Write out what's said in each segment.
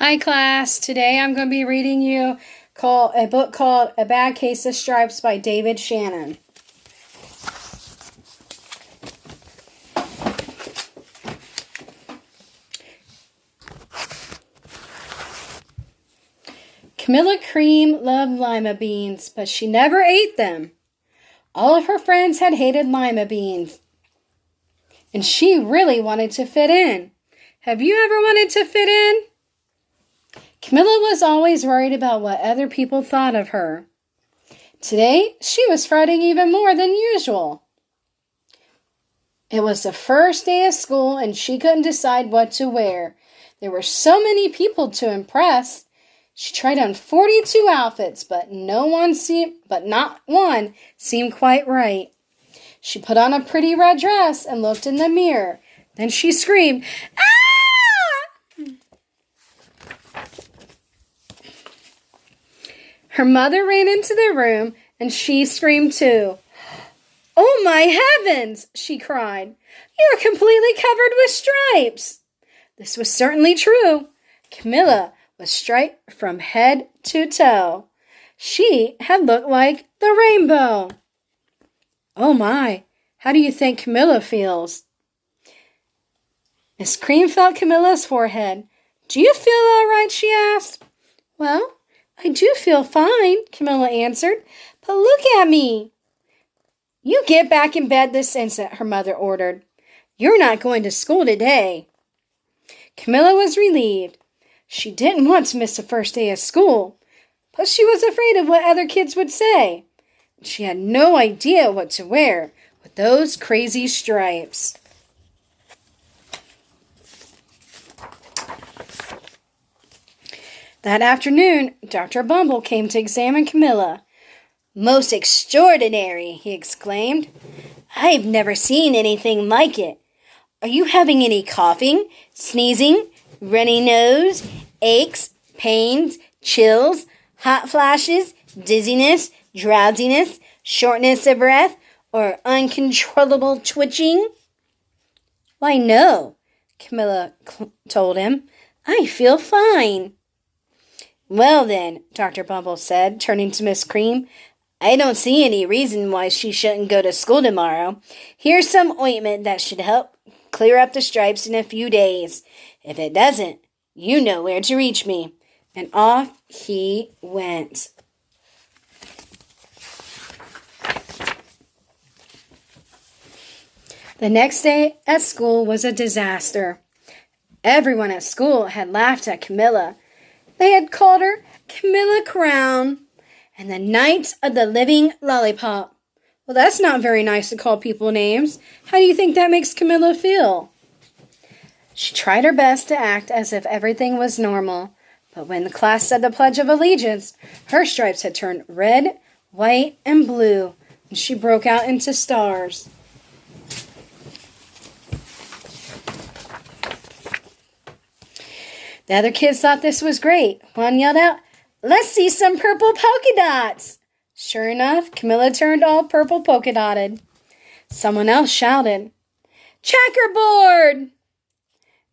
Hi class, today I'm going to be reading you a book called A Bad Case of Stripes by David Shannon. Camilla Cream loved lima beans, but she never ate them. All of her friends had hated lima beans, and she really wanted to fit in. Have you ever wanted to fit in? Camilla was always worried about what other people thought of her. Today, she was fretting even more than usual. It was the first day of school, and she couldn't decide what to wear. There were so many people to impress. She tried on 42 outfits, but not one seemed quite right. She put on a pretty red dress and looked in the mirror. Then she screamed, "Ah!" Her mother ran into the room, and she screamed too. "Oh my heavens!" she cried. "You're completely covered with stripes." This was certainly true. Camilla was striped from head to toe. She had looked like the rainbow. Oh my, how do you think Camilla feels? Miss Cream felt Camilla's forehead. "Do you feel all right?" she asked. "Well, I do feel fine," Camilla answered. "But look at me." "You get back in bed this instant," her mother ordered. "You're not going to school today." Camilla was relieved. She didn't want to miss the first day of school, but she was afraid of what other kids would say. She had no idea what to wear with those crazy stripes. That afternoon, Dr. Bumble came to examine Camilla. "Most extraordinary," he exclaimed. "I've never seen anything like it. Are you having any coughing, sneezing, runny nose, aches, pains, chills, hot flashes, dizziness, drowsiness, shortness of breath, or uncontrollable twitching?" "Why, no," Camilla told him. "I feel fine." "Well then," Dr. Bumble said, turning to Miss Cream, "I don't see any reason why she shouldn't go to school tomorrow. Here's some ointment that should help clear up the stripes in a few days. If it doesn't, you know where to reach me." And off he went. The next day at school was a disaster. Everyone at school had laughed at Camilla. They had called her Camilla Crown and the Knight of the Living Lollipop. Well, that's not very nice to call people names. How do you think that makes Camilla feel? She tried her best to act as if everything was normal, but when the class said the Pledge of Allegiance, her stripes had turned red, white, and blue, and she broke out into stars. The other kids thought this was great. One yelled out, "Let's see some purple polka dots." Sure enough, Camilla turned all purple polka dotted. Someone else shouted, "Checkerboard!"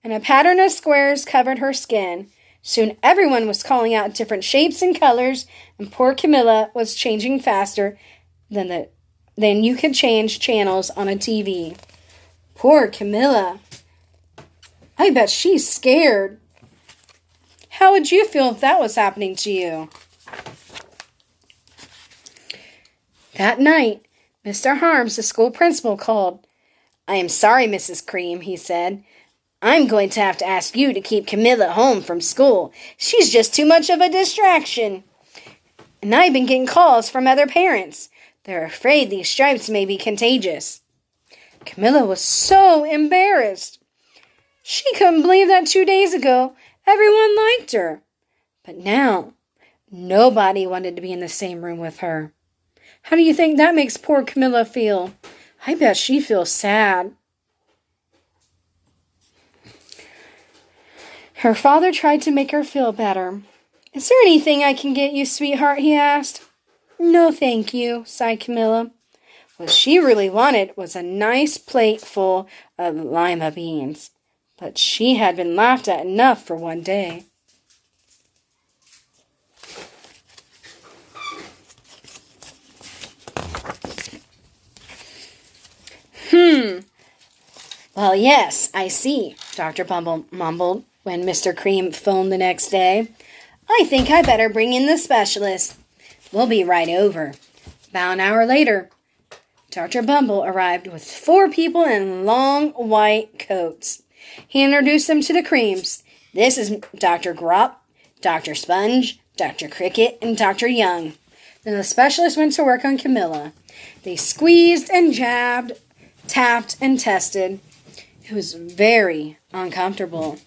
And a pattern of squares covered her skin. Soon everyone was calling out different shapes and colors, and poor Camilla was changing faster than you could change channels on a TV. Poor Camilla. I bet she's scared. How would you feel if that was happening to you? That night, Mr. Harms, the school principal, called. "I am sorry, Mrs. Cream," he said. "I'm going to have to ask you to keep Camilla home from school. She's just too much of a distraction." "And I've been getting calls from other parents. They're afraid these stripes may be contagious." Camilla was so embarrassed. She couldn't believe that 2 days ago, everyone liked her. But now, nobody wanted to be in the same room with her. How do you think that makes poor Camilla feel? I bet she feels sad. Her father tried to make her feel better. "Is there anything I can get you, sweetheart?" he asked. "No, thank you," sighed Camilla. What she really wanted was a nice plate full of lima beans. But she had been laughed at enough for one day. Well, yes, I see, Dr. Bumble mumbled when Mr. Cream phoned the next day. I think I better bring in the specialist. We'll be right over. About an hour later, Dr. Bumble arrived with 4 people in long white coats. He introduced them to the Creams. This is Dr. Grop, Dr. Sponge, Dr. Cricket, and Dr. Young. Then the specialist went to work on Camilla. They squeezed and jabbed, tapped and tested. It was very uncomfortable.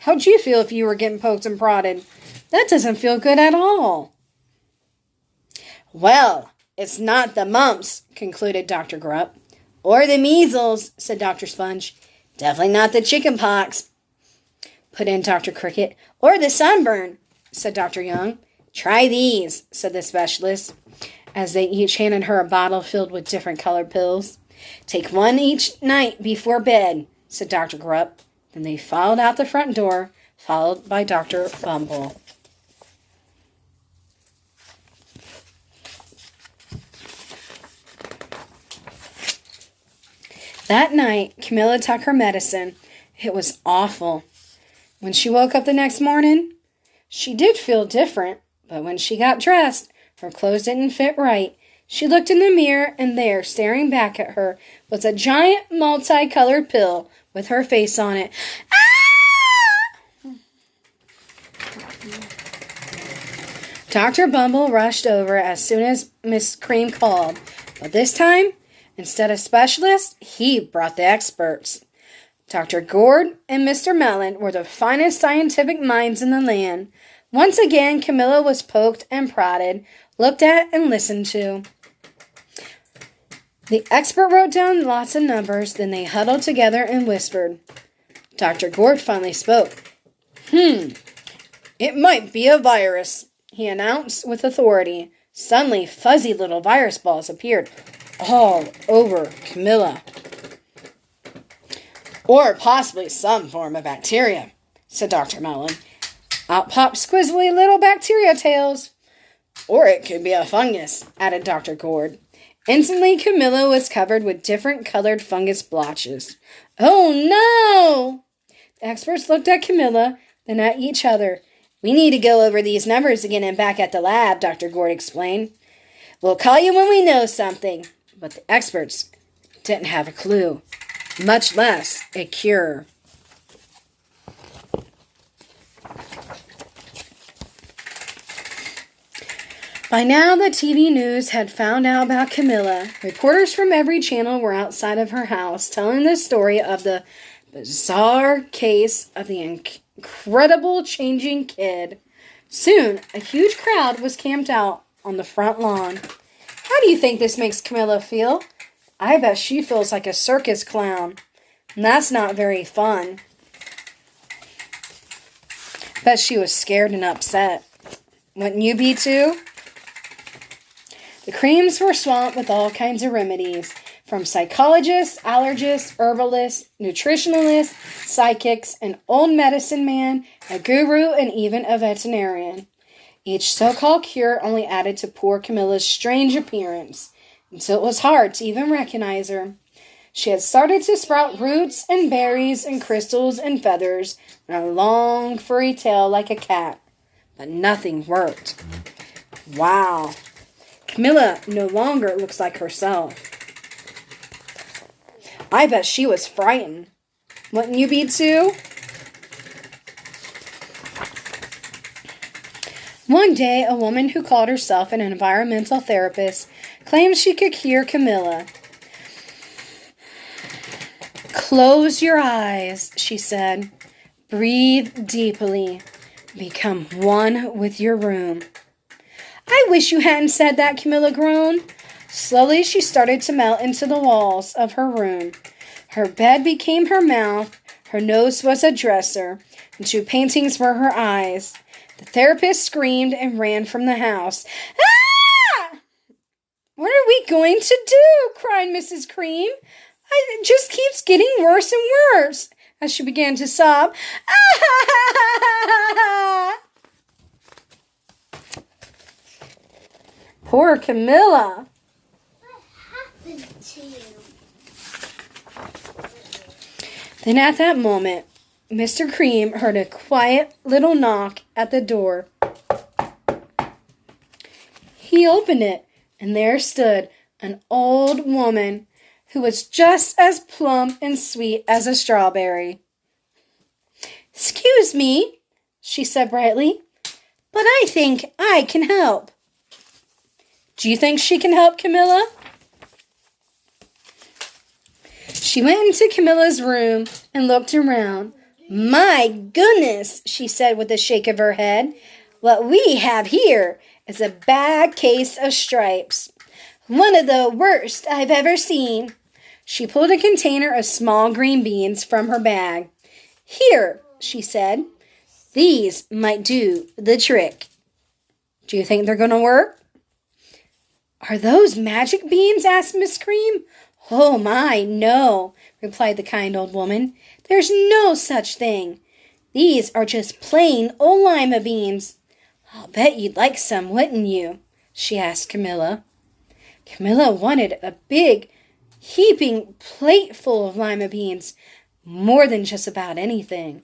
How'd you feel if you were getting poked and prodded? That doesn't feel good at all. Well, it's not the mumps, concluded Dr. Grupp. Or the measles, said Dr. Sponge. Definitely not the chicken pox, put in Dr. Cricket. Or the sunburn, said Dr. Young. Try these, said the specialist, as they each handed her a bottle filled with different colored pills. Take one each night before bed, said Dr. Grupp. Then they filed out the front door, followed by Dr. Bumble. That night, Camilla took her medicine. It was awful. When she woke up the next morning, she did feel different, but when she got dressed, her clothes didn't fit right. She looked in the mirror, and there, staring back at her, was a giant multicolored pill with her face on it. Ah! Dr. Bumble rushed over as soon as Miss Cream called, but this time, instead of specialists, he brought the experts. Dr. Gord and Mr. Mellon were the finest scientific minds in the land. Once again, Camilla was poked and prodded, looked at and listened to. The expert wrote down lots of numbers, then they huddled together and whispered. Dr. Gord finally spoke. It might be a virus, he announced with authority. Suddenly, fuzzy little virus balls appeared all over Camilla. Or possibly some form of bacteria, said Dr. Mellon. Out popped squizzly little bacteria tails. Or it could be a fungus, added Dr. Gord. Instantly, Camilla was covered with different colored fungus blotches. Oh, no! The experts looked at Camilla, then at each other. We need to go over these numbers again and back at the lab, Dr. Gord explained. We'll call you when we know something. But the experts didn't have a clue, much less a cure. By now, the TV news had found out about Camilla. Reporters from every channel were outside of her house telling the story of the bizarre case of the incredible changing kid. Soon, a huge crowd was camped out on the front lawn. How do you think this makes Camilla feel? I bet she feels like a circus clown. And that's not very fun. Bet she was scared and upset. Wouldn't you be too? The Creams were swamped with all kinds of remedies, from psychologists, allergists, herbalists, nutritionalists, psychics, an old medicine man, a guru, and even a veterinarian. Each so-called cure only added to poor Camilla's strange appearance, until it was hard to even recognize her. She had started to sprout roots and berries and crystals and feathers and a long furry tail like a cat, but nothing worked. Wow. Camilla no longer looks like herself. I bet she was frightened. Wouldn't you be too? One day, a woman who called herself an environmental therapist claimed she could cure Camilla. Close your eyes, she said. Breathe deeply. Become one with your room. I wish you hadn't said that, Camilla groaned. Slowly, she started to melt into the walls of her room. Her bed became her mouth, her nose was a dresser, and 2 paintings were her eyes. The therapist screamed and ran from the house. Ah! What are we going to do? Cried Mrs. Cream. It just keeps getting worse and worse, as she began to sob. Ah! Poor Camilla. What happened to you? Then at that moment, Mr. Cream heard a quiet little knock at the door. He opened it, and there stood an old woman who was just as plump and sweet as a strawberry. "Excuse me," she said brightly, "but I think I can help." "Do you think she can help, Camilla?" She went into Camilla's room and looked around. "My goodness," she said with a shake of her head. "What we have here is a bad case of stripes. One of the worst I've ever seen." She pulled a container of small green beans from her bag. "Here," she said. "These might do the trick." "Do you think they're going to work?" "Are those magic beans?" asked Miss Cream. "Oh my, no," replied the kind old woman. "There's no such thing. These are just plain old lima beans. I'll bet you'd like some, wouldn't you?" she asked Camilla. Camilla wanted a big, heaping plate full of lima beans, more than just about anything.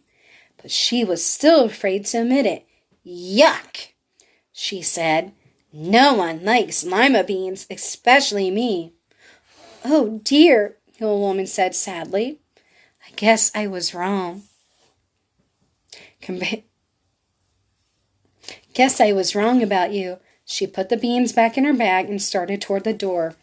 But she was still afraid to admit it. "Yuck," she said. "No one likes lima beans, especially me." "Oh dear," the old woman said sadly. "I guess I was wrong. Guess I was wrong about you." She put the beans back in her bag and started toward the door.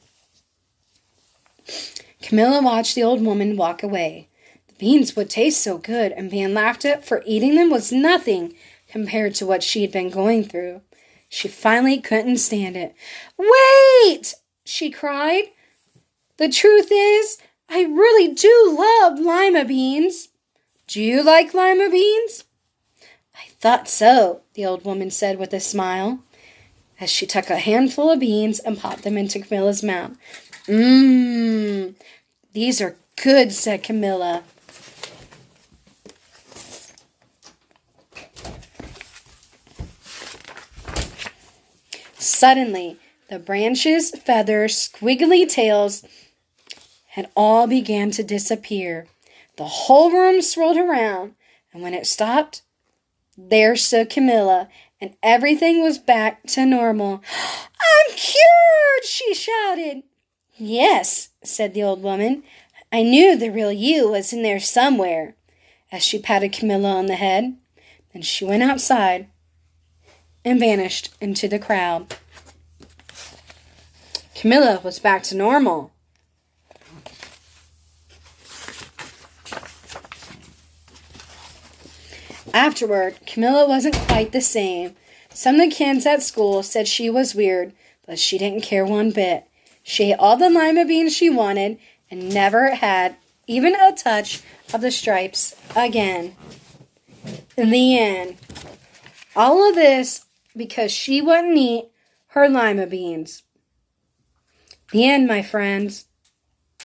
Camilla watched the old woman walk away. The beans would taste so good, and being laughed at for eating them was nothing compared to what she had been going through. She finally couldn't stand it. "Wait!" she cried. "The truth is, I really do love lima beans." "Do you like lima beans?" "I thought so," the old woman said with a smile, as she took a handful of beans and popped them into Camilla's mouth. "Mmm, these are good," said Camilla. Suddenly, the branches, feathers, squiggly tails had all began to disappear. The whole room swirled around, and when it stopped, there stood Camilla, and everything was back to normal. "I'm cured!" she shouted. "Yes," said the old woman. "I knew the real you was in there somewhere," as she patted Camilla on the head. Then she went outside and vanished into the crowd. Camilla was back to normal. Afterward, Camilla wasn't quite the same. Some of the kids at school said she was weird, but she didn't care one bit. She ate all the lima beans she wanted and never had even a touch of the stripes again. In the end, all of this because she wouldn't eat her lima beans. The end, my friends.